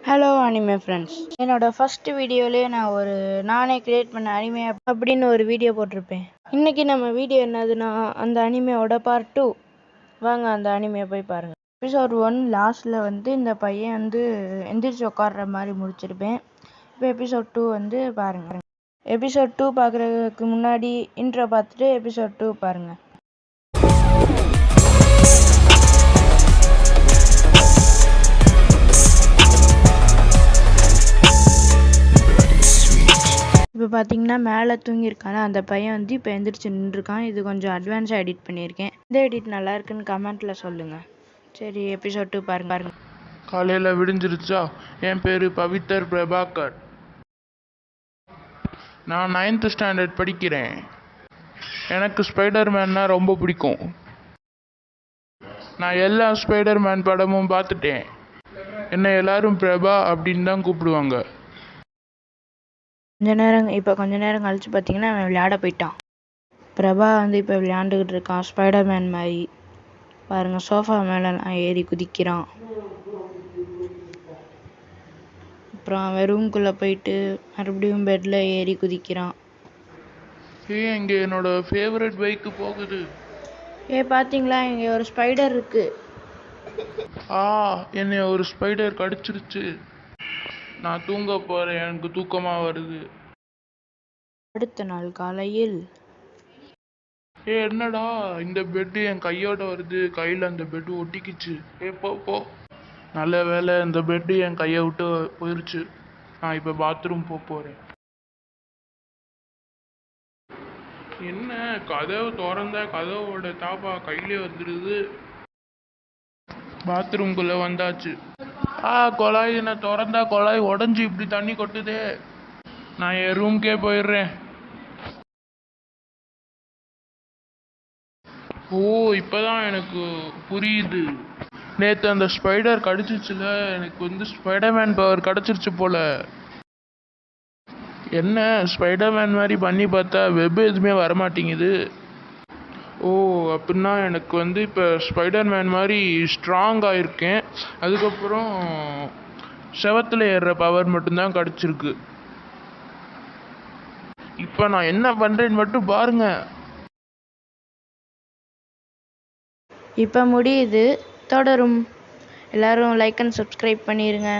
Hello anime friends, என்னோட first வீடியோலேயே நான் நானே கிரியேட் பண்ண அனிமே அப்படின்னு ஒரு வீடியோ போட்டிருப்பேன். இன்னைக்கு நம்ம வீடியோ என்னதுன்னா அந்த அனிமையோட பார்ட் 2. வாங்க அந்த அனிமையை போய் பாருங்கள். எபிசோட் 1 லாஸ்ட்டில் இந்த பையன் எந்திரிச்சு உட்கார்ற மாதிரி முடிச்சிருப்பேன். இப்போ எபிசோட் 2 பாருங்கள். எபிசோட் 2 பார்க்குறதுக்கு முன்னாடி இன்ட்ரோ பார்த்துட்டு எபிசோட் 2 பாருங்கள். இப்போ பார்த்தீங்கன்னா மேலே தூங்கியிருக்கான அந்த பையன் இப்போ எந்திரிச்சு நின்றுருக்கான். இது கொஞ்சம் அட்வான்ஸாக எடிட் பண்ணியிருக்கேன். இந்த எடிட் நல்லா இருக்குன்னு கமெண்ட்டில் சொல்லுங்கள். சரி, எபிசோட் 2 பாருங்க. காலையில் விடிஞ்சிருச்சா? என் பேர் பவித்தர் பிரபாகர். நான் 9th ஸ்டாண்டர்ட் படிக்கிறேன். எனக்கு ஸ்பைடர்மேன்னா ரொம்ப பிடிக்கும். நான் எல்லா ஸ்பைடர்மேன் படமும் பார்த்துட்டேன். என்னை எல்லாரும் பிரபா அப்படின்னு தான் கூப்பிடுவாங்க. கொஞ்ச நேரம் கழிச்சு பார்த்தீங்கன்னா அவன் விளையாட போயிட்டான். பிரபா இப்போ விளையாண்டுக்கிட்டு இருக்கான் ஸ்பைடர்மேன் மாதிரி. பாருங்க, சோஃபா மேலெலாம் ஏறி குதிக்கிறான். அப்புறம் அவன் ரூம்குள்ளே போயிட்டு மறுபடியும் பெட்டில் ஏறி குதிக்கிறான். இங்கே என்னோட ஃபேவரட் பைக்கு போகுது. பார்த்தீங்களா, இங்கே ஒரு ஸ்பைடர் இருக்கு. என்னை ஒரு ஸ்பைடர் கடிச்சிருச்சு. நான் தூங்க போறேன், எனக்கு தூக்கமா வருது. அடுத்த நாள் காலையில் என்னடா இந்த பெட்டு என் கையோட வருது. கையில் அந்த பெட்டு ஒட்டிக்கிச்சு. போ. நல்ல வேலை இந்த பெட்டு என் கையை விட்டு போயிருச்சு. நான் இப்போ பாத்ரூம் போகிறேன். என்ன கதவு திறந்த கதவோட தாப்பா கையிலே வந்துடுது. பாத்ரூம்குள்ளே வந்தாச்சு. குழாய் என்ன திறந்தா குழாய் உடஞ்சி இப்படி தண்ணி கொட்டுதே. நான் என் ரூம்கே போயிடுறேன். இப்போதான் எனக்கு புரியுது. நேற்று அந்த ஸ்பைடர் கடிச்சிச்சுல, எனக்கு ஸ்பைடர்மேன் பவர் கிடச்சிருச்சு போல. என்ன ஸ்பைடர்மேன் மாதிரி பண்ணி பார்த்தா வெப் எதுவுமே வரமாட்டேங்குது. அப்படின்னா எனக்கு இப்போ ஸ்பைடர்மேன் மாதிரி ஸ்ட்ராங்காக இருக்கேன். அதுக்கப்புறம் செவத்தில் ஏறுற பவர் மட்டும்தான் கிடச்சிருக்கு. இப்போ நான் என்ன பண்ணுறேன்னு மட்டும் பாருங்க. இப்போ முடியுது. தொடரும். எல்லாரும் லைக் அண்ட் சப்ஸ்கிரைப் பண்ணிடுங்க.